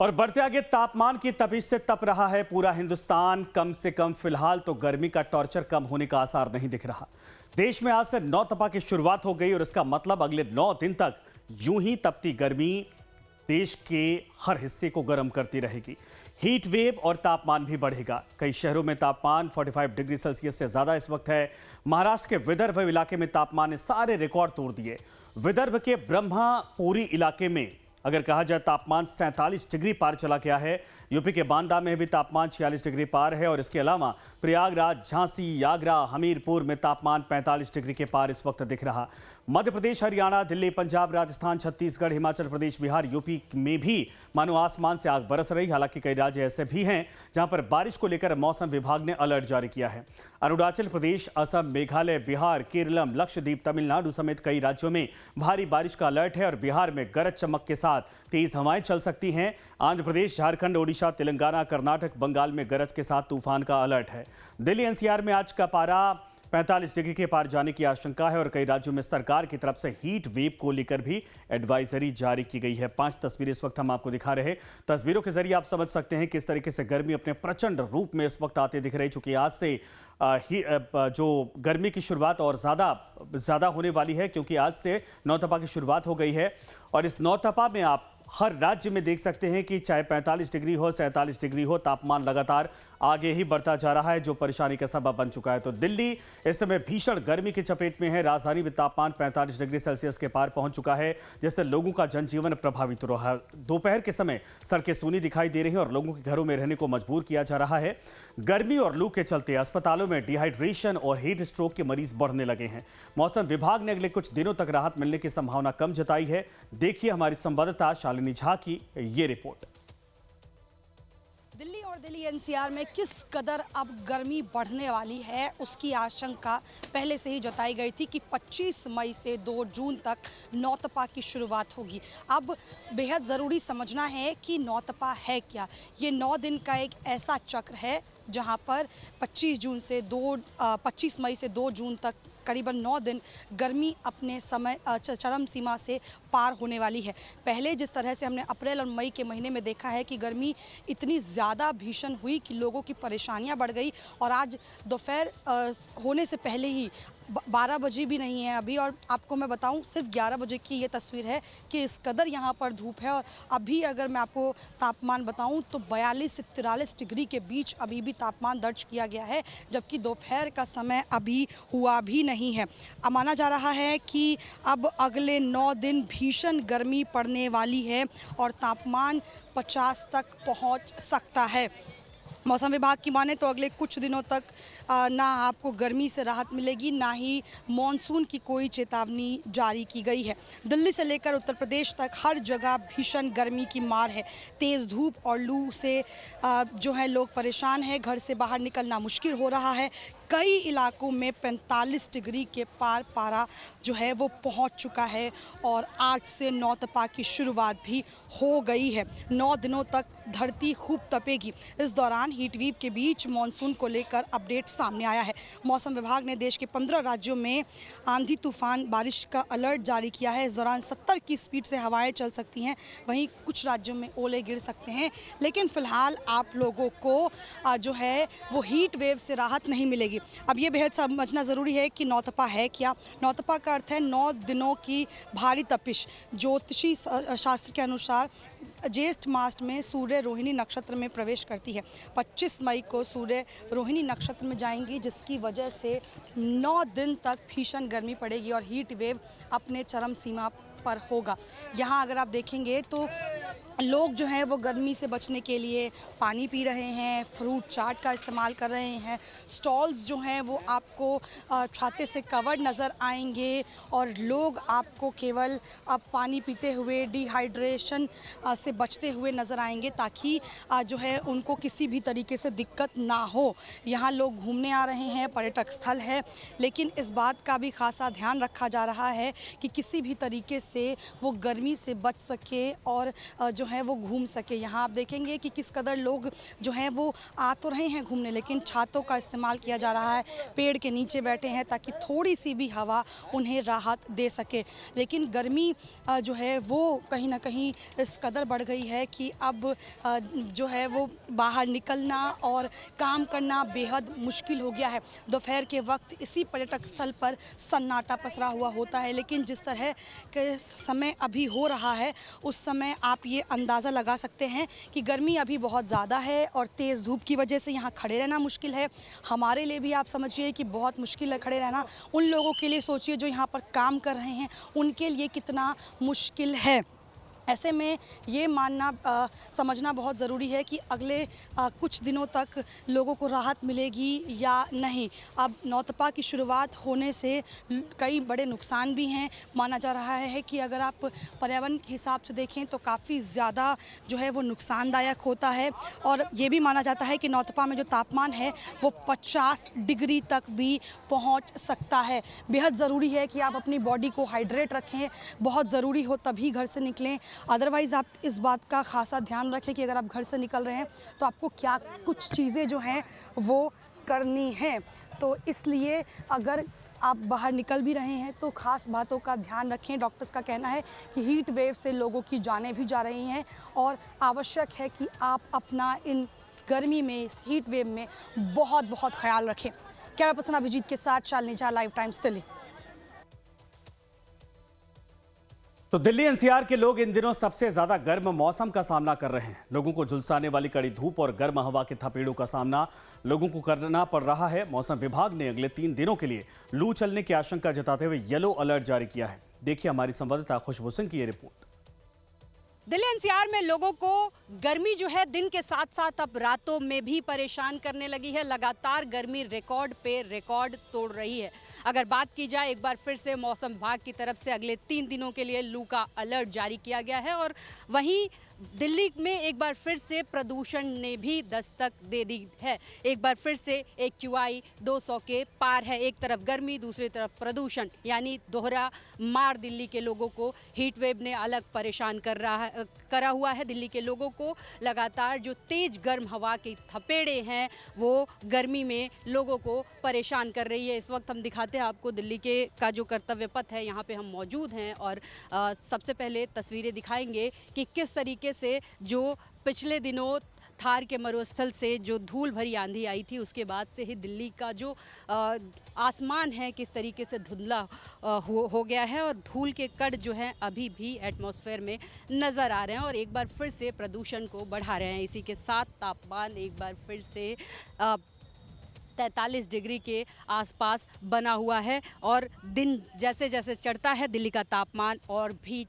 और बढ़ते आगे तापमान की तपिश से तप रहा है पूरा हिंदुस्तान। कम से कम फिलहाल तो गर्मी का टॉर्चर कम होने का आसार नहीं दिख रहा। देश में आज से नौतपा की शुरुआत हो गई और इसका मतलब अगले 9 दिन तक यूं ही तपती गर्मी देश के हर हिस्से को गर्म करती रहेगी। हीट वेव और तापमान भी बढ़ेगा। कई शहरों में तापमान 45 डिग्री सेल्सियस से ज्यादा इस वक्त है। महाराष्ट्र के विदर्भ इलाके में तापमान ने सारे रिकॉर्ड तोड़ दिए। विदर्भ के ब्रह्मपुरी इलाके में अगर कहा जाए तापमान 47 डिग्री पार चला गया है। यूपी के बांदा में भी तापमान 46 डिग्री पार है और इसके अलावा प्रयागराज, झांसी, आगरा, हमीरपुर में तापमान 45 डिग्री के पार इस वक्त दिख रहा। मध्य प्रदेश, हरियाणा, दिल्ली, पंजाब, राजस्थान, छत्तीसगढ़, हिमाचल प्रदेश, बिहार, यूपी में भी मानो आसमान से आग बरस रही। हालांकि कई राज्य ऐसे भी हैं जहां पर बारिश को लेकर मौसम विभाग ने अलर्ट जारी किया है। अरुणाचल प्रदेश, असम, मेघालय, बिहार, केरलम, लक्षद्वीप, तमिलनाडु समेत कई राज्यों में भारी बारिश का अलर्ट है और बिहार में गरज चमक के साथ तेज हवाएं चल सकती हैं। आंध्र प्रदेश, झारखंड, ओडिशा, तेलंगाना, कर्नाटक, बंगाल में गरज के साथ तूफान का अलर्ट है। दिल्ली एनसीआर में आज का पारा 45 डिग्री के पार जाने की आशंका है और कई राज्यों में सरकार की तरफ से हीट वेव को लेकर भी एडवाइजरी जारी की गई है। 5 तस्वीरें इस वक्त हम आपको दिखा रहे हैं। तस्वीरों के जरिए आप समझ सकते हैं किस तरीके से गर्मी अपने प्रचंड रूप में इस वक्त आते दिख रही। चूंकि आज से जो गर्मी की शुरुआत और ज़्यादा होने वाली है, क्योंकि आज से नौतपा की शुरुआत हो गई है और इस नौतपा में आप हर राज्य में देख सकते हैं कि चाहे 45 डिग्री हो, 47 डिग्री हो, तापमान लगातार आगे ही बढ़ता जा रहा है, जो परेशानी का सबब बन चुका है। तो दिल्ली इस समय भीषण गर्मी की चपेट में है। राजधानी में तापमान 45 डिग्री सेल्सियस के पार पहुंच चुका है, जिससे लोगों का जनजीवन प्रभावित हो रहा है। दोपहर के समय सड़कें सूनी दिखाई दे रही हैं और लोगों के घरों में रहने को मजबूर किया जा रहा है। गर्मी और लू के चलते अस्पतालों में डिहाइड्रेशन और हीट स्ट्रोक के मरीज बढ़ने लगे हैं। मौसम विभाग ने अगले कुछ दिनों तक राहत मिलने की संभावना कम जताई है। देखिए हमारी संवाददाता शालिनी झा की ये रिपोर्ट। दिल्ली और दिल्ली एनसीआर में किस कदर अब गर्मी बढ़ने वाली है, उसकी आशंका पहले से ही जताई गई थी कि 25 मई से 2 जून तक नौतपा की शुरुआत होगी। अब बेहद ज़रूरी समझना है कि नौतपा है क्या। ये 9 दिन का एक ऐसा चक्र है जहां पर 25 मई से 2 जून तक करीबन 9 दिन गर्मी अपने समय चरम सीमा से पार होने वाली है। पहले जिस तरह से हमने अप्रैल और मई के महीने में देखा है कि गर्मी इतनी ज़्यादा भीषण हुई कि लोगों की परेशानियां बढ़ गई और आज दोपहर होने से पहले ही 12 बजे भी नहीं है अभी, और आपको मैं बताऊं सिर्फ 11 बजे की ये तस्वीर है कि इस कदर यहाँ पर धूप है। और अभी अगर मैं आपको तापमान बताऊं तो 42 से 43 डिग्री के बीच अभी भी तापमान दर्ज किया गया है, जबकि दोपहर का समय अभी हुआ भी नहीं है। माना जा रहा है कि अब अगले 9 दिन भीषण गर्मी पड़ने वाली है और तापमान 50 तक पहुँच सकता है। मौसम विभाग की माने तो अगले कुछ दिनों तक ना आपको गर्मी से राहत मिलेगी, ना ही मॉनसून की कोई चेतावनी जारी की गई है। दिल्ली से लेकर उत्तर प्रदेश तक हर जगह भीषण गर्मी की मार है। तेज़ धूप और लू से जो है लोग परेशान हैं, घर से बाहर निकलना मुश्किल हो रहा है। कई इलाकों में 45 डिग्री के पार पारा जो है वो पहुंच चुका है और आज से नौतपा की शुरुआत भी हो गई है। 9 दिनों तक धरती खूब तपेगी। इस दौरान हीट वेव के बीच मॉनसून को लेकर अपडेट सामने आया है। मौसम विभाग ने देश के 15 राज्यों में आंधी तूफान बारिश का अलर्ट जारी किया है। इस दौरान 70 की स्पीड से हवाएं चल सकती हैं, वहीं कुछ राज्यों में ओले गिर सकते हैं। लेकिन फिलहाल आप लोगों को जो है वो हीट वेव से राहत नहीं मिलेगी। अब ये बेहद समझना ज़रूरी है कि नौतपा है क्या। नौतपा का अर्थ है 9 दिनों की भारी तपिश। ज्योतिषी शास्त्र के अनुसार ज्येष्ठ मास में सूर्य रोहिणी नक्षत्र में प्रवेश करती है। 25 मई को सूर्य रोहिणी नक्षत्र में जाएंगी, जिसकी वजह से 9 दिन तक भीषण गर्मी पड़ेगी और हीट वेव अपने चरम सीमा पर होगा। यहाँ अगर आप देखेंगे तो लोग जो हैं वो गर्मी से बचने के लिए पानी पी रहे हैं, फ्रूट चाट का इस्तेमाल कर रहे हैं। स्टॉल्स जो हैं वो आपको छाते से कवर्ड नज़र आएंगे और लोग आपको केवल अब पानी पीते हुए, डिहाइड्रेशन से बचते हुए नज़र आएंगे, ताकि जो है उनको किसी भी तरीके से दिक्कत ना हो। यहाँ लोग घूमने आ रहे हैं, पर्यटक स्थल है, लेकिन इस बात का भी खासा ध्यान रखा जा रहा है कि किसी भी तरीके से वो गर्मी से बच सके और जो है वो घूम सके। यहाँ आप देखेंगे कि किस कदर लोग जो हैं वो आ तो रहे हैं घूमने, लेकिन छातों का इस्तेमाल किया जा रहा है, पेड़ के नीचे बैठे हैं ताकि थोड़ी सी भी हवा उन्हें राहत दे सके। लेकिन गर्मी जो है वो कहीं ना कहीं इस कदर बढ़ गई है कि अब जो है वो बाहर निकलना और काम करना बेहद मुश्किल हो गया है। दोपहर के वक्त इसी पर्यटक स्थल पर सन्नाटा पसरा हुआ होता है, लेकिन जिस तरह के समय अभी हो रहा है उस समय आप ये अंदाज़ा लगा सकते हैं कि गर्मी अभी बहुत ज़्यादा है और तेज़ धूप की वजह से यहाँ खड़े रहना मुश्किल है। हमारे लिए भी आप समझिए कि बहुत मुश्किल है खड़े रहना, उन लोगों के लिए सोचिए जो यहाँ पर काम कर रहे हैं उनके लिए कितना मुश्किल है। ऐसे में ये मानना समझना बहुत ज़रूरी है कि अगले कुछ दिनों तक लोगों को राहत मिलेगी या नहीं। अब नौतपा की शुरुआत होने से कई बड़े नुकसान भी हैं। माना जा रहा है कि अगर आप पर्यावरण के हिसाब से देखें तो काफ़ी ज़्यादा जो है वो नुकसानदायक होता है और ये भी माना जाता है कि नौतपा में जो तापमान है वो 50 डिग्री तक भी पहुंच सकता है। बेहद ज़रूरी है कि आप अपनी बॉडी को हाइड्रेट रखें, बहुत ज़रूरी हो तभी घर से निकलें। अदरवाइज़ आप इस बात का खासा ध्यान रखें कि अगर आप घर से निकल रहे हैं तो आपको क्या कुछ चीज़ें जो हैं वो करनी हैं। तो इसलिए अगर आप बाहर निकल भी रहे हैं तो ख़ास बातों का ध्यान रखें। डॉक्टर्स का कहना है कि हीट वेव से लोगों की जानें भी जा रही हैं और आवश्यक है कि आप अपना इन गर्मी में, इस हीट वेव में बहुत बहुत ख्याल रखें। कैमरा पर्सन अभिजीत के साथ शालिनी झा, लाइव टाइम्स दिल्ली। तो दिल्ली एनसीआर के लोग इन दिनों सबसे ज्यादा गर्म मौसम का सामना कर रहे हैं। लोगों को झुलसाने वाली कड़ी धूप और गर्म हवा के थपेड़ों का सामना लोगों को करना पड़ रहा है। मौसम विभाग ने अगले 3 दिनों के लिए लू चलने की आशंका जताते हुए येलो अलर्ट जारी किया है। देखिए हमारी संवाददाता खुशबू सिंह की ये रिपोर्ट। दिल्ली एनसीआर में लोगों को गर्मी जो है दिन के साथ साथ अब रातों में भी परेशान करने लगी है। लगातार गर्मी रिकॉर्ड पे रिकॉर्ड तोड़ रही है। अगर बात की जाए एक बार फिर से मौसम विभाग की तरफ से अगले 3 दिनों के लिए लू का अलर्ट जारी किया गया है और वहीं दिल्ली में एक बार फिर से प्रदूषण ने भी दस्तक दे दी है। एक बार फिर से AQI 200 के पार है। एक तरफ गर्मी, दूसरी तरफ प्रदूषण, यानी दोहरा मार दिल्ली के लोगों को हीट वेव ने अलग परेशान करा हुआ है। दिल्ली के लोगों को लगातार जो तेज गर्म हवा की थपेड़े हैं वो गर्मी में लोगों को परेशान कर रही है। इस वक्त हम दिखाते हैं आपको दिल्ली का जो कर्तव्य पथ है, यहाँ पे हम मौजूद हैं और सबसे पहले तस्वीरें दिखाएंगे कि किस तरीके से जो पिछले दिनों थार के मरुस्थल से जो धूल भरी आंधी आई थी उसके बाद से ही दिल्ली का जो आसमान है किस तरीके से धुंधला हो गया है और धूल के कण जो हैं अभी भी एटमॉस्फेयर में नज़र आ रहे हैं और एक बार फिर से प्रदूषण को बढ़ा रहे हैं। इसी के साथ तापमान एक बार फिर से 43 डिग्री के आसपास बना हुआ है और दिन जैसे जैसे चढ़ता है दिल्ली का तापमान और भी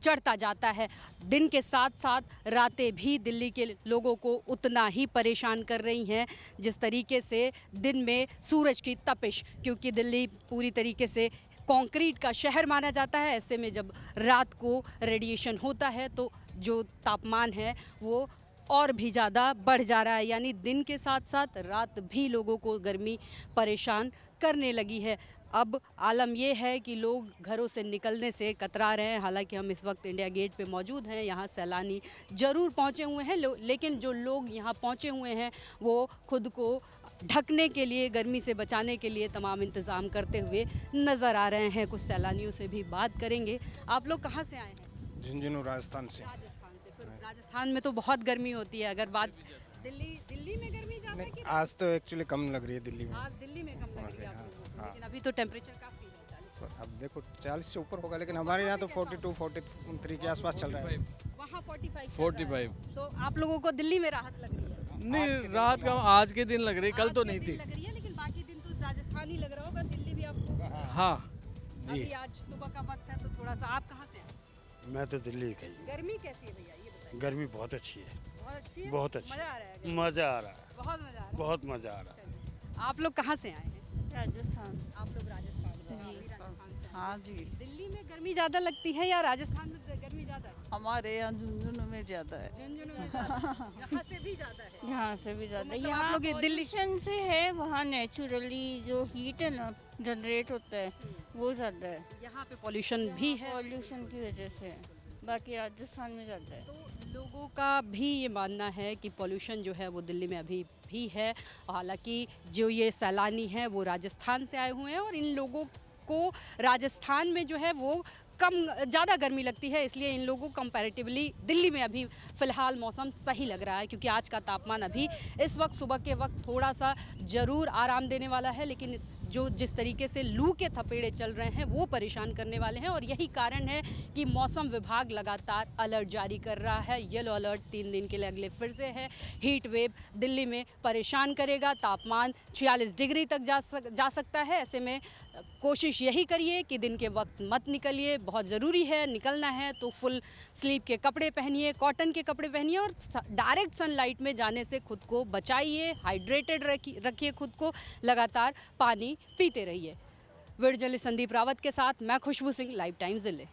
चढ़ता जाता है। दिन के साथ साथ रातें भी दिल्ली के लोगों को उतना ही परेशान कर रही हैं जिस तरीके से दिन में सूरज की तपिश, क्योंकि दिल्ली पूरी तरीके से कंक्रीट का शहर माना जाता है। ऐसे में जब रात को रेडिएशन होता है तो जो तापमान है वो और भी ज़्यादा बढ़ जा रहा है, यानी दिन के साथ साथ रात भी लोगों को गर्मी परेशान करने लगी है। अब आलम ये है कि लोग घरों से निकलने से कतरा रहे हैं। हालांकि हम इस वक्त इंडिया गेट पे मौजूद हैं, यहाँ सैलानी ज़रूर पहुँचे हुए हैं, लेकिन जो लोग यहाँ पहुँचे हुए हैं वो खुद को ढकने के लिए, गर्मी से बचाने के लिए तमाम इंतज़ाम करते हुए नज़र आ रहे हैं। कुछ सैलानियों से भी बात करेंगे। आप लोग कहाँ से आए हैं? झुंझुनू राजस्थान से। फिर राजस्थान में तो बहुत गर्मी होती है। अगर बात दिल्ली में गर्मी ज़्यादा है कि आज तो एक्चुअली कम लग रही है दिल्ली में। आज दिल्ली में कम लग रही है आप लोगों को, हाँ। लेकिन अभी तो टेम्परेचर काफ़ी है 40। अब देखो 40 से ऊपर होगा, लेकिन हमारे यहाँ तो 42, 43 के आसपास चल रहा है। वहाँ 45 45। तो आप लोगों को दिल्ली में राहत लग रही है? नहीं, रात का आज के दिन लग रही, कल तो नहीं थी। लग रही है, लेकिन बाकी दिन तो राजस्थान ही लग रहा होगा, दिल्ली भी आपको। हाँ अभी आज सुबह का वक्त है तो थोड़ा सा। आप कहाँ से हैं? मैं तो दिल्ली का ही हूँ। गर्मी कैसी है भैया ये बताइए? गर्मी बहुत अच्छी है, बहुत अच्छी है, बहुत अच्छी। मजा आ रहा है? मज़ा आ रहा है, बहुत मजा आ रहा है। बहुत मज़ा आ रहा है। चलिए। आप लोग कहाँ से आए हैं? राजस्थान। आप लोग राजस्थान से? आप भी राजस्थान से हैं। हाँ जी। दिल्ली में गर्मी ज़्यादा लगती है या राजस्थान में गर्मी ज़्यादा ज्यादा है? हमारे यहाँ झुंझुनू में ज़्यादा है। झुंझुनू में ज्यादा है। यहाँ से भी ज्यादा है। यहाँ से भी ज़्यादा मतलब यहाँ आप लोग ये दिल्ली पोल्यूशन से है, वहाँ नेचुरली जो हीट है ना जनरेट होता है वो ज़्यादा है। यहाँ पे पॉल्यूशन भी है। पॉल्यूशन की वजह से, बाकी राजस्थान में ज़्यादा है। तो लोगों का भी ये मानना है कि पॉल्यूशन जो है वो दिल्ली में अभी भी है। हालांकि जो ये सैलानी हैं वो राजस्थान से आए हुए हैं और इन लोगों को राजस्थान में जो है वो ज़्यादा गर्मी लगती है, इसलिए इन लोगों को कंपैरेटिवली दिल्ली में अभी फ़िलहाल मौसम सही लग रहा है, क्योंकि आज का तापमान अभी इस वक्त सुबह के वक्त थोड़ा सा ज़रूर आराम देने वाला है, लेकिन जो जिस तरीके से लू के थपेड़े चल रहे हैं वो परेशान करने वाले हैं। और यही कारण है कि मौसम विभाग लगातार अलर्ट जारी कर रहा है। येलो अलर्ट 3 दिन के लिए अगले फिर से है। हीट वेव दिल्ली में परेशान करेगा, तापमान 46 डिग्री तक जा सकता है। ऐसे में कोशिश यही करिए कि दिन के वक्त मत निकलिए, बहुत ज़रूरी है निकलना है तो फुल स्लीव के कपड़े पहनिए, कॉटन के कपड़े पहनिए और डायरेक्ट सनलाइट में जाने से खुद को बचाइए, हाइड्रेटेड रखिए खुद को, लगातार पानी पीते रहिए। वीडियो जर्नलिस्ट संदीप रावत के साथ मैं खुशबू सिंह, लाइव टाइम्स दिल्ली।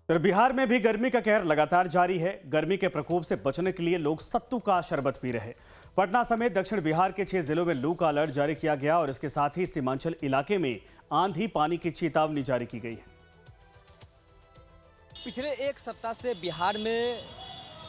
तो बिहार में भी गर्मी का कहर लगातार जारी है। गर्मी के प्रकोप से बचने के लिए लोग सत्तू का शरबत पी रहे। पटना समेत दक्षिण बिहार के 6 जिलों में लू का अलर्ट जारी किया गया और इसके साथ ही सीमांचल इलाके में आंधी पानी की चेतावनी जारी की गई है। पिछले एक सप्ताह से बिहार में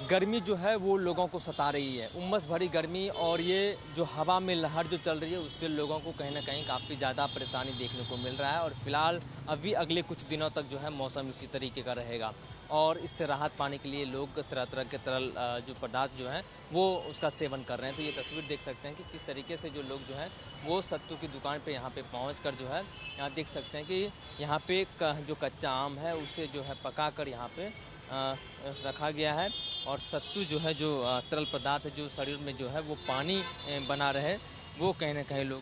गर्मी जो है वो लोगों को सता रही है। उमस भरी गर्मी और ये जो हवा में लहर जो चल रही है उससे लोगों को कहीं ना कहीं काफ़ी ज़्यादा परेशानी देखने को मिल रहा है। और फिलहाल अभी अगले कुछ दिनों तक जो है मौसम इसी तरीके का रहेगा और इससे राहत पाने के लिए लोग तरह तरह के तरल जो पदार्थ जो हैं वो उसका सेवन कर रहे हैं। तो ये तस्वीर देख सकते हैं कि किस तरीके से जो लोग जो हैं वो सत्तू की दुकान पे यहाँ पे पहुँच कर जो है यहाँ देख सकते हैं कि यहाँ पे जो कच्चा आम है उसे जो है पका कर यहाँ पे रखा गया है और सत्तू जो है जो तरल पदार्थ है जो शरीर में जो है वो पानी बना रहे वो कहीं ना कहीं लोग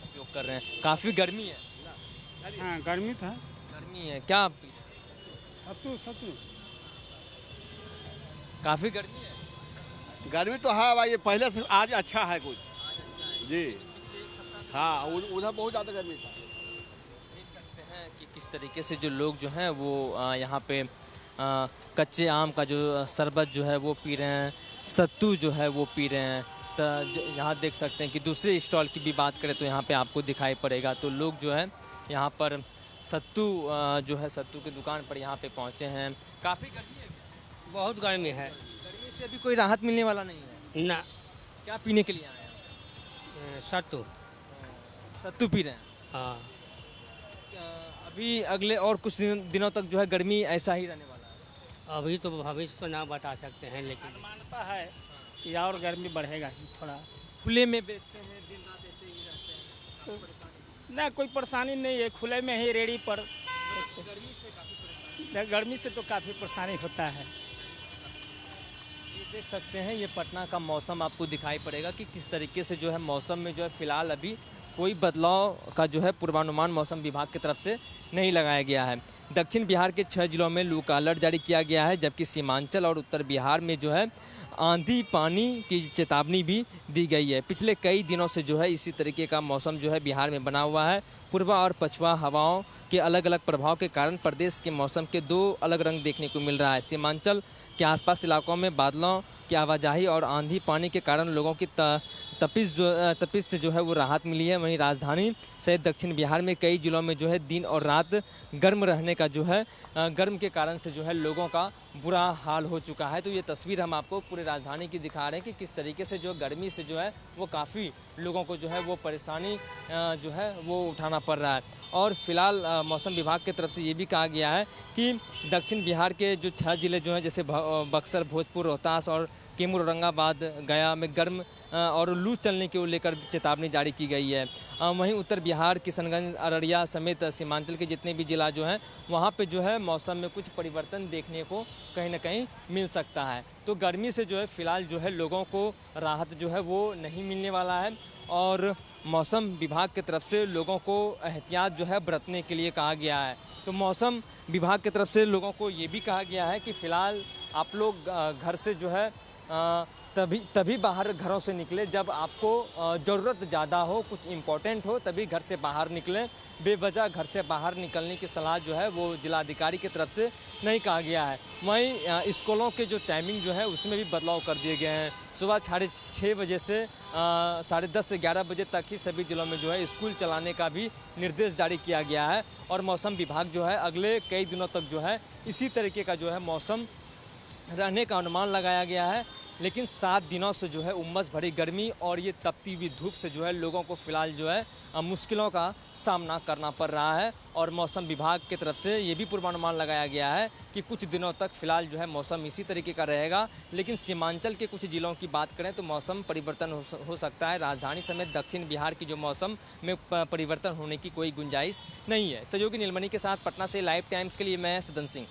उपयोग कर रहे हैं। काफ़ी गर्मी है। हाँ गर्मी था। गर्मी है क्या? सत्तू सत्तू काफ़ी गर्मी है। गर्मी तो है भाई, ये पहले से आज अच्छा है कुछ जी। हाँ उधर बहुत ज़्यादा गर्मी था। देख सकते हैं कि किस तरीके से जो लोग जो हैं वो यहाँ पे कच्चे आम का जो शरबत जो है वो पी रहे हैं, सत्तू जो है वो पी रहे हैं। तो यहाँ देख सकते हैं कि दूसरे स्टॉल की भी बात करें तो यहाँ पे आपको दिखाई पड़ेगा तो लोग जो है यहाँ पर सत्तू जो है सत्तू की दुकान पर यहाँ पे पहुँचे हैं। काफ़ी गर्मी है। बहुत गर्मी है। गर्मी से अभी कोई राहत मिलने वाला नहीं है ना। क्या पीने के लिए आए हैं? सत्तू। सत्तू पी रहे हैं। हाँ अभी अगले और कुछ दिनों तक जो है गर्मी ऐसा ही रहने वाला है। अभी तो भविष्य तो ना बता सकते हैं, लेकिन मानता है कि और गर्मी बढ़ेगा ही थोड़ा। खुले में बेचते हैं, दिन रात ऐसे ही रहते हैं तो ना कोई परेशानी नहीं है, खुले में ही रेडी पर। गर्मी से तो काफ़ी परेशानी होता है। ये देख सकते हैं ये पटना का मौसम आपको दिखाई पड़ेगा कि किस तरीके से जो है मौसम में जो है फिलहाल अभी कोई बदलाव का जो है पूर्वानुमान मौसम विभाग की तरफ से नहीं लगाया गया है। दक्षिण बिहार के 6 जिलों में लू का अलर्ट जारी किया गया है, जबकि सीमांचल और उत्तर बिहार में जो है आंधी पानी की चेतावनी भी दी गई है। पिछले कई दिनों से जो है इसी तरीके का मौसम जो है बिहार में बना हुआ है। पूर्वा और पछुआ हवाओं के अलग अलग प्रभाव के कारण प्रदेश के मौसम के 2 अलग रंग देखने को मिल रहा है। सीमांचल के आसपास इलाकों में बादलों की आवाजाही और आंधी पानी के कारण लोगों की तपिश से जो है वो राहत मिली है। वहीं राजधानी सहित दक्षिण बिहार में कई जिलों में जो है दिन और रात गर्म रहने का जो है गर्म के कारण से जो है लोगों का बुरा हाल हो चुका है। तो ये तस्वीर हम आपको पूरे राजधानी की दिखा रहे हैं कि किस तरीके से जो गर्मी से जो है वो काफ़ी लोगों को जो है वो परेशानी जो है वो उठाना पड़ रहा है। और फिलहाल मौसम विभाग की तरफ से ये भी कहा गया है कि दक्षिण बिहार के जो 6 जिले जो हैं जैसे बक्सर, भोजपुर, रोहतास और कैमूर, औरंगाबाद, गया में गर्म और लू चलने को लेकर चेतावनी जारी की गई है। वहीं उत्तर बिहार, किशनगंज, अररिया समेत सीमांचल के जितने भी जिला जो हैं वहाँ पे जो है मौसम में कुछ परिवर्तन देखने को कहीं ना कहीं मिल सकता है। तो गर्मी से जो है फ़िलहाल जो है लोगों को राहत जो है वो नहीं मिलने वाला है और मौसम विभाग की तरफ से लोगों को एहतियात जो है बरतने के लिए कहा गया है। तो मौसम विभाग की तरफ से लोगों को ये भी कहा गया है कि फ़िलहाल आप लोग घर से जो है तभी बाहर घरों से निकले जब आपको ज़रूरत ज़्यादा हो, कुछ इम्पोर्टेंट हो, तभी घर से बाहर निकलें। बेवजह घर से बाहर निकलने की सलाह जो है वो जिलाधिकारी की तरफ से नहीं कहा गया है। वहीं स्कूलों के जो टाइमिंग जो है उसमें भी बदलाव कर दिए गए हैं। सुबह 6:30 बजे से 10:30 से 11 बजे तक ही सभी जिलों में जो है स्कूल चलाने का भी निर्देश जारी किया गया है। और मौसम विभाग जो है अगले कई दिनों तक जो है इसी तरीके का जो है मौसम रहने का अनुमान लगाया गया है। लेकिन 7 दिनों से जो है उमस भरी गर्मी और ये तपती हुई धूप से जो है लोगों को फ़िलहाल जो है मुश्किलों का सामना करना पड़ रहा है। और मौसम विभाग की तरफ से ये भी पूर्वानुमान लगाया गया है कि कुछ दिनों तक फ़िलहाल जो है मौसम इसी तरीके का रहेगा। लेकिन सीमांचल के कुछ जिलों की बात करें तो मौसम परिवर्तन हो सकता है। राजधानी समेत दक्षिण बिहार की जो मौसम में परिवर्तन होने की कोई गुंजाइश नहीं है। सहयोगी नीलमणि के साथ पटना से लाइव टाइम्स के लिए मैं सदन सिंह।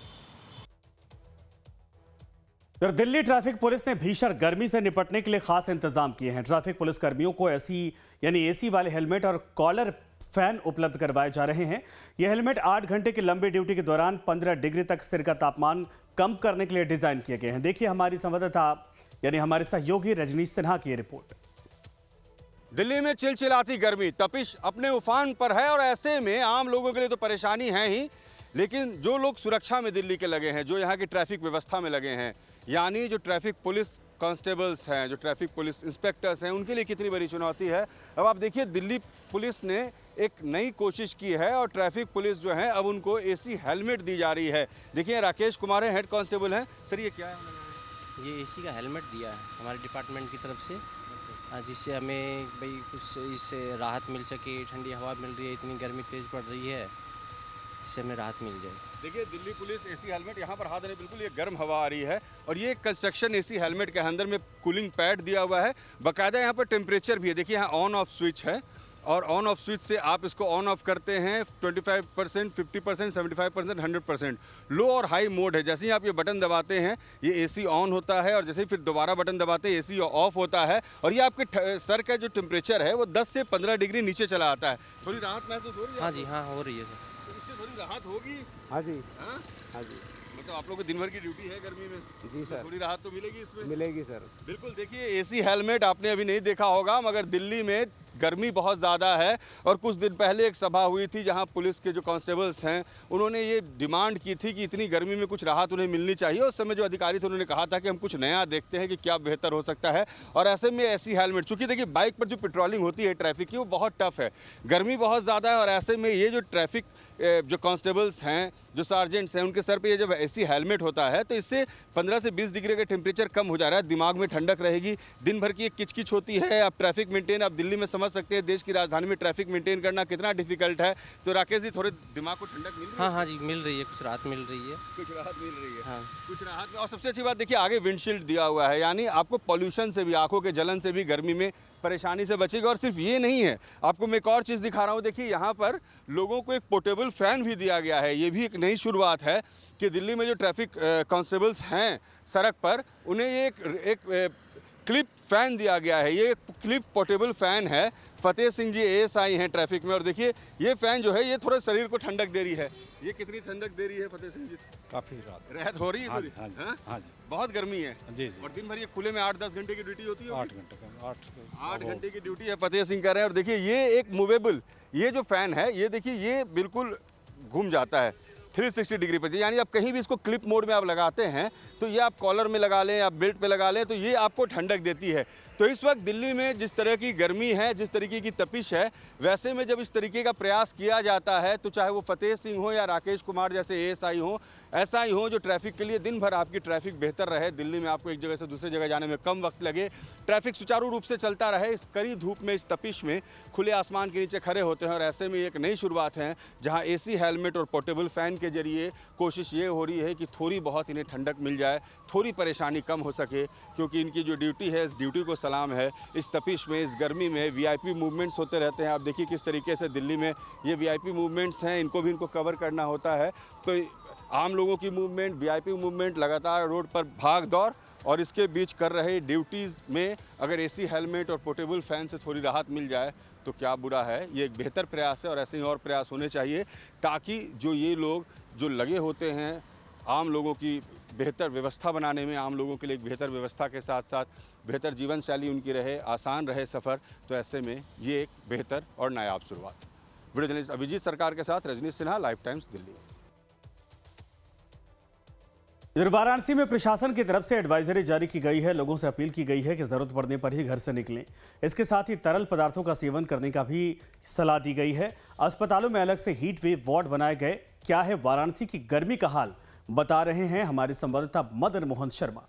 दिल्ली ट्रैफिक पुलिस ने भीषण गर्मी से निपटने के लिए खास इंतजाम किए हैं। ट्रैफिक पुलिस कर्मियों को एसी वाले हेलमेट और कॉलर फैन उपलब्ध करवाए जा रहे हैं। यह हेलमेट 8 घंटे की लंबी ड्यूटी के दौरान 15 डिग्री तक सिर का तापमान कम करने के लिए डिजाइन किए गए हैं। देखिए हमारी संवाददाता हमारे सहयोगी रजनीश सिन्हा की रिपोर्ट। दिल्ली में चिलचिलाती गर्मी, तपिश अपने उफान पर है और ऐसे में आम लोगों के लिए तो परेशानी है ही, लेकिन जो लोग सुरक्षा में दिल्ली के लगे हैं, जो यहाँ की ट्रैफिक व्यवस्था में लगे हैं, यानी जो ट्रैफिक पुलिस कांस्टेबल्स हैं, जो ट्रैफिक पुलिस इंस्पेक्टर्स हैं, उनके लिए कितनी बड़ी चुनौती है। अब आप देखिए दिल्ली पुलिस ने एक नई कोशिश की है और ट्रैफिक पुलिस जो है अब उनको एसी हेलमेट दी जा रही है। देखिए राकेश कुमार है, हेड कांस्टेबल हैं। सर ये क्या है? ये एसी का हेलमेट दिया है हमारे डिपार्टमेंट की तरफ से, जिससे हमें भाई कुछ इससे राहत मिल सके। ठंडी हवा मिल रही है, इतनी गर्मी तेज़ पड़ रही है, इससे हमें राहत मिल जाए। देखिए दिल्ली पुलिस एसी हेलमेट यहाँ पर हाथ देने, बिल्कुल ये गर्म हवा आ रही है और ये कंस्ट्रक्शन एसी हेलमेट के अंदर में कूलिंग पैड दिया हुआ है, बाकायदा यहाँ पर टेम्परेचर भी है। देखिए यहाँ ऑन ऑफ स्विच है और ऑन ऑफ स्विच से आप इसको ऑन ऑफ करते हैं 25%, 50%, 75%, 100%। लो और हाई मोड है। जैसे ही आप ये बटन दबाते हैं ये एसी ऑन होता है और जैसे ही फिर दोबारा बटन दबाते हैं एसी ऑफ होता है और ये आपके सर का जो टेम्परेचर है वो 10 से 15 डिग्री नीचे चला आता है। थोड़ी राहत महसूस हो रही है? हाँ जी, हाँ हो रही है सर। तो इससे थोड़ी राहत होगी? हाँ जी, हाँ जी। मतलब आप लोगों को दिन भर की ड्यूटी है गर्मी में? जी सर। तो थोड़ी राहत तो मिलेगी इसमें? मिलेगी सर। बिल्कुल। देखिए एसी हेलमेट आपने अभी नहीं देखा होगा, मगर दिल्ली में गर्मी बहुत ज़्यादा है और कुछ दिन पहले एक सभा हुई थी जहां पुलिस के जो कांस्टेबल्स हैं उन्होंने ये डिमांड की थी कि इतनी गर्मी में कुछ राहत उन्हें मिलनी चाहिए। उस समय जो अधिकारी थे उन्होंने कहा था कि हम कुछ नया देखते हैं कि क्या बेहतर हो सकता है और ऐसे में ऐसी हेलमेट, चूँकि देखिए बाइक पर जो पेट्रोलिंग होती है ट्रैफिक की वो बहुत टफ है, गर्मी बहुत ज़्यादा है और ऐसे में ये जो ट्रैफिक जो कांस्टेबल्स हैं, जो सार्जेंट्स हैं, उनके सर पे ये जब ऐसी हेलमेट होता है तो इससे 15 से 20 डिग्री का टेम्परेचर कम हो जा रहा है, दिमाग में ठंडक रहेगी। दिन भर की एक किचकिच होती है, आप ट्रैफिक मेंटेन, आप दिल्ली में समझ सकते हैं देश की राजधानी में ट्रैफिक मेंटेन करना कितना डिफिकल्ट है। तो राकेश जी थोड़े दिमाग को ठंडक मिल रही है? हाँ हाँ जी मिल रही है, कुछ राहत मिल रही है। कुछ राहत मिल रही है। हाँ कुछ राहत। और सबसे अच्छी बात देखिए आगे विंडशील्ड दिया हुआ है, यानी आपको पॉल्यूशन से भी, आंखों के जलन से भी गर्मी में परेशानी से बचेगा। और सिर्फ ये नहीं है, आपको मैं एक और चीज़ दिखा रहा हूँ। देखिए यहाँ पर लोगों को एक पोर्टेबल फ़ैन भी दिया गया है। ये भी एक नई शुरुआत है कि दिल्ली में जो ट्रैफिक कांस्टेबल्स हैं सड़क पर, उन्हें ये एक क्लिप फ़ैन दिया गया है। ये क्लिप पोर्टेबल फ़ैन है। फतेह सिंह जी एएसआई हैं ट्रैफिक में और देखिए ये फ़ैन जो है ये थोड़ा शरीर को ठंडक दे रही है। ये कितनी ठंडक दे रही है फतेह सिंह जी? काफ़ी राहत हो रही है? हाँ जी, हाँ जी, हाँ जी। बहुत गर्मी है जी जी। और दिन भर ये खुले में 8-10 घंटे की ड्यूटी होती है? 8 घंटे की ड्यूटी है, फतेह सिंह कह रहे हैं। और देखिए ये एक मूवेबल, ये जो फ़ैन है ये देखिए ये बिल्कुल घूम जाता है 360 डिग्री पर, यानी आप कहीं भी इसको क्लिप मोड में आप लगाते हैं तो ये आप कॉलर में लगा लें, आप बेल्ट पे लगा लें तो ये आपको ठंडक देती है। तो इस वक्त दिल्ली में जिस तरह की गर्मी है, जिस तरीके की तपिश है, वैसे में जब इस तरीके का प्रयास किया जाता है तो चाहे वो फतेह सिंह हो या राकेश कुमार जैसे एएसआई हो, ऐसा ही हो जो ट्रैफिक के लिए दिन भर आपकी ट्रैफिक बेहतर रहे, दिल्ली में आपको एक जगह से दूसरी जगह जाने में कम वक्त लगे, ट्रैफिक सुचारू रूप से चलता रहे, इस कड़ी धूप में, इस तपिश में खुले आसमान के नीचे खड़े होते हैं। और ऐसे में एक नई शुरुआत है जहाँ एसी हेलमेट और पोर्टेबल फ़ैन के जरिए कोशिश ये हो रही है कि थोड़ी बहुत इन्हें ठंडक मिल जाए, थोड़ी परेशानी कम हो सके, क्योंकि इनकी जो ड्यूटी है इस ड्यूटी को सलाम है। इस तपिश में, इस गर्मी में वीआईपी मूवमेंट्स होते रहते हैं। आप देखिए किस तरीके से दिल्ली में ये वीआईपी मूवमेंट्स हैं, इनको कवर करना होता है। तो आम लोगों की मूवमेंट, वीआईपी मूवमेंट, लगातार रोड पर भाग दौड़ और इसके बीच कर रहे ड्यूटीज़ में अगर एसी हेलमेट और पोर्टेबल फ़ैन से थोड़ी राहत मिल जाए तो क्या बुरा है। ये एक बेहतर प्रयास है और ऐसे ही और प्रयास होने चाहिए ताकि जो ये लोग जो लगे होते हैं आम लोगों की बेहतर व्यवस्था बनाने में, आम लोगों के लिए एक बेहतर व्यवस्था के साथ साथ बेहतर जीवन शैली उनकी रहे, आसान रहे सफ़र, तो ऐसे में ये एक बेहतर और नायाब शुरुआत। वीडियो जर्नलिस्ट अभिजीत सरकार के साथ रजनीश सिन्हा, लाइव टाइम्स, दिल्ली। इधर वाराणसी में प्रशासन की तरफ से एडवाइजरी जारी की गई है। लोगों से अपील की गई है कि जरूरत पड़ने पर ही घर से निकलें। इसके साथ ही तरल पदार्थों का सेवन करने का भी सलाह दी गई है। अस्पतालों में अलग से हीट वेव वार्ड बनाए गए। क्या है वाराणसी की गर्मी का हाल, बता रहे हैं हमारे संवाददाता मदन मोहन शर्मा।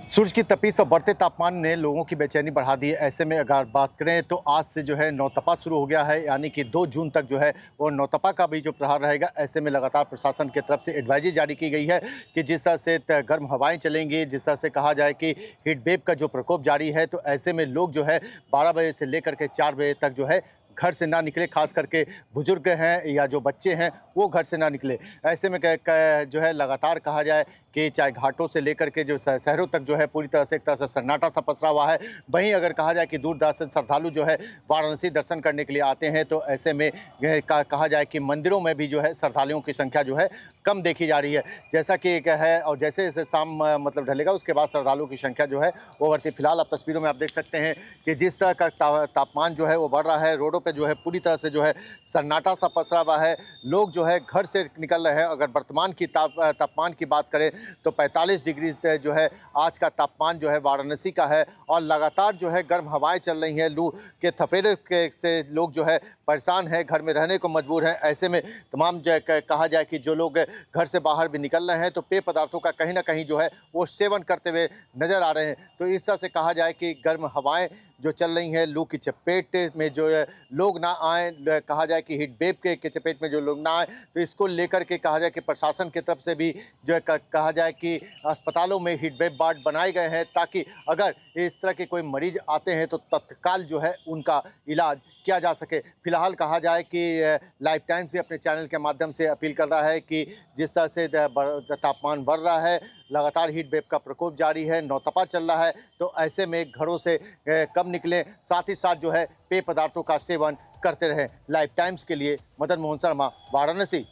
सूरज की तपीस और बढ़ते तापमान ने लोगों की बेचैनी बढ़ा दी है। ऐसे में अगर बात करें तो आज से जो है नौतपा शुरू हो गया है, यानी कि 2 जून तक जो है वो नौतपा का भी जो प्रहार रहेगा। ऐसे में लगातार प्रशासन की तरफ से एडवाइजरी जारी की गई है कि जिस तरह से गर्म हवाएं चलेंगी, जिस तरह से कहा जाए कि हीट वेव का जो प्रकोप जारी है, तो ऐसे में लोग जो है 12 बजे से लेकर के 4 बजे तक जो है घर से ना निकले। खास करके बुजुर्ग हैं या जो बच्चे हैं वो घर से ना निकले। ऐसे में जो है लगातार कहा जाए कि चाहे घाटों से लेकर के जो शहरों तक जो है पूरी तरह से एक तरह से सन्नाटा सा पसरा हुआ है। वहीं अगर कहा जाए कि दूर दराज से श्रद्धालु जो है वाराणसी दर्शन करने के लिए आते हैं, तो ऐसे में कहा जाए कि मंदिरों में भी जो है श्रद्धालुओं की संख्या जो है कम देखी जा रही है। जैसा कि एक है, और जैसे जैसे शाम मतलब ढलेगा उसके बाद श्रद्धालुओं की संख्या जो है वो बढ़ती। फिलहाल आप तस्वीरों में आप देख सकते हैं कि जिस तरह का तापमान जो है वो बढ़ रहा है। रोडों पे जो है पूरी तरह से जो है सन्नाटा सा पसरा हुआ है। लोग जो है घर से निकल रहे हैं। अगर वर्तमान की तापमान की बात करें तो 45 डिग्री जो है आज का तापमान जो है वाराणसी का है, और लगातार जो है गर्म हवाएं चल रही हैं। लू के थपेड़े से लोग जो है परेशान हैं, घर में रहने को मजबूर हैं। ऐसे में तमाम कहा जाए कि जो लोग घर से बाहर भी निकल रहे हैं तो पेय पदार्थों का कहीं ना कहीं जो है वो सेवन करते हुए नज़र आ रहे हैं। तो इस तरह से कहा जाए कि गर्म हवाएं जो चल रही हैं, लू की चपेट में जो है लोग ना आए, कहा जाए कि हीट वेव के चपेट में जो लोग ना आए, तो इसको लेकर के कहा जाए कि प्रशासन की तरफ से भी जो है कहा जाए कि अस्पतालों में हीट वेव वार्ड बनाए गए हैं, ताकि अगर इस तरह के कोई मरीज आते हैं तो तत्काल जो है उनका इलाज किया जा सके। फिलहाल कहा जाए कि लाइव टाइम्स भी अपने चैनल के माध्यम से अपील कर रहा है कि जिस तरह से तापमान बढ़ रहा है, लगातार हीट वेव का प्रकोप जारी है, नौतपा चल रहा है, तो ऐसे में घरों से कम निकलें, साथ ही साथ जो है पेय पदार्थों का सेवन करते रहें। लाइव टाइम्स के लिए मदन मोहन शर्मा, वाराणसी।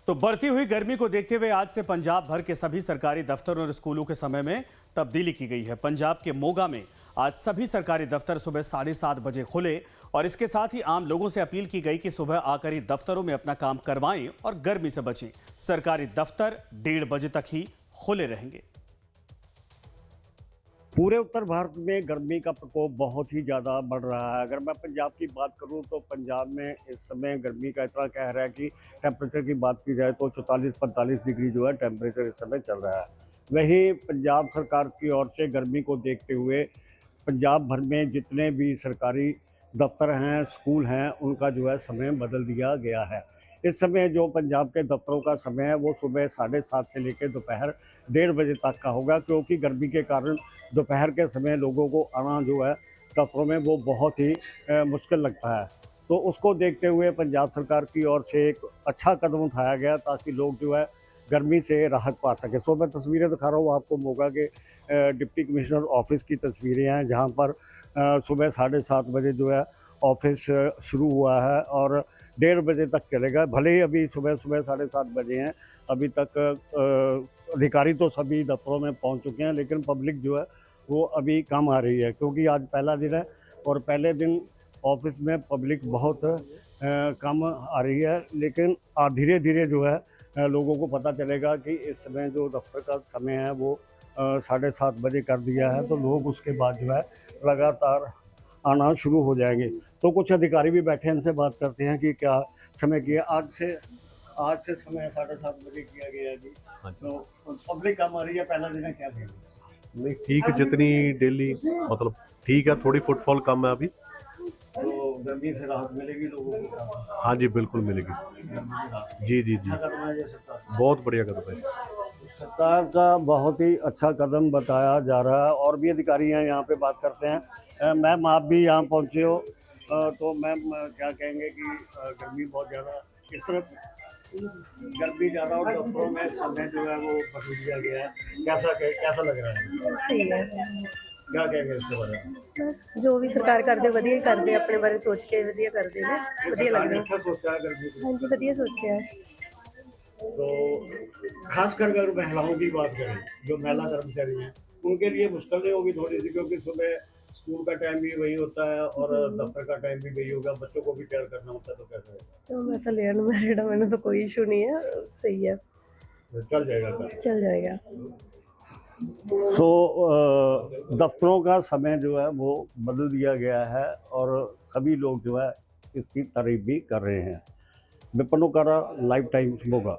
तो बढ़ती हुई गर्मी को देखते हुए आज से पंजाब भर के सभी सरकारी दफ्तरों और स्कूलों के समय में तब्दीली की गई है। पंजाब के मोगा में आज सभी सरकारी दफ्तर सुबह 7:30 बजे खुले, और इसके साथ ही आम लोगों से अपील की गई कि सुबह आकर ही दफ्तरों में अपना काम करवाएं और गर्मी से बचें। सरकारी दफ्तर 1:30 बजे तक ही खुले रहेंगे। पूरे उत्तर भारत में गर्मी का प्रकोप बहुत ही ज़्यादा बढ़ रहा है। अगर मैं पंजाब की बात करूं तो पंजाब में इस समय गर्मी का इतना कहर है कि टेम्परेचर की बात की जाए तो 44-45 डिग्री जो है टेम्परेचर इस समय चल रहा है। वहीं पंजाब सरकार की ओर से गर्मी को देखते हुए पंजाब भर में जितने भी सरकारी दफ्तर हैं, स्कूल हैं, उनका जो है समय बदल दिया गया है। इस समय जो पंजाब के दफ्तरों का समय है वो सुबह 7:30 से लेकर दोपहर 1:30 बजे तक का होगा, क्योंकि गर्मी के कारण दोपहर के समय लोगों को आना जो है दफ्तरों में वो बहुत ही मुश्किल लगता है। तो उसको देखते हुए पंजाब सरकार की ओर से एक अच्छा कदम उठाया गया ताकि लोग जो है गर्मी से राहत पा सके। सो मैं तस्वीरें दिखा रहा हूँ आपको मोगा के डिप्टी कमिश्नर ऑफिस की तस्वीरें हैं, जहाँ पर सुबह 7:30 बजे जो है ऑफिस शुरू हुआ है और 1:30 बजे तक चलेगा। भले ही अभी सुबह 7:30 बजे हैं, अभी तक अधिकारी तो सभी दफ्तरों में पहुंच चुके हैं, लेकिन पब्लिक जो है वो अभी कम आ रही है, क्योंकि आज पहला दिन है और पहले दिन ऑफिस में पब्लिक बहुत कम आ रही है। लेकिन धीरे धीरे जो है लोगों को पता चलेगा कि इस समय जो दफ्तर का समय है वो 7:30 बजे कर दिया है, तो लोग उसके बाद जो है लगातार आना शुरू हो जाएंगे। तो कुछ अधिकारी भी बैठे हैं, इनसे बात करते हैं कि क्या समय किया। आज से समय 7:30 बजे किया गया है जी। तो पब्लिक कम आ रही है, पहला दिन है, क्या देंगे? नहीं ठीक है, जितनी डेली मतलब ठीक है, थोड़ी फुटफॉल कम है अभी, तो गर्मी से राहत मिलेगी लोगों को? हाँ जी बिल्कुल मिलेगी। जी जी जी, बहुत बढ़िया कदम है। सरकार का बहुत ही अच्छा कदम बताया जा रहा है। और भी अधिकारी हैं, यहाँ पे बात करते हैं। मैम आप भी यहाँ पहुँचे हो, तो मैम क्या कहेंगे कि गर्मी बहुत ज़्यादा, इस तरफ गर्मी ज़्यादा और दफ्तरों में समय जो है वो बदल दिया गया है, कैसा लग रहा है? सही है। क्या कहेंगे इसके बारे में? बस जो भी सरकार करदे वधिया करदे, अपने बारे सोच के वधिया करदे ने, वधिया लगदा। अच्छा सोचा है गर्मी को? हाँ जी वधिया सोचा है। तो खासकर अगर महिलाओं की बात करें, जो महिला कर्मचारी हैं उनके लिए मुश्किल नहीं होगी थोड़ी सी, क्योंकि सुबह स्कूल का टाइम भी वही होता है और दफ्तर का टाइम भी वही होगा, बच्चों को भी तैयार करना होता है, तो कैसे होगा? तो मैं तो अनमैरिड हूँ, मैंने तो कोई इशू नहीं है, सही है, चल जाएगा काम। चल जाएगा। दफ्तरों का समय जो है वो बदल दिया गया है और सभी लोग जो है इसकी तारीफ भी कर रहे हैं। विपणों का लाइफ टाइम होगा।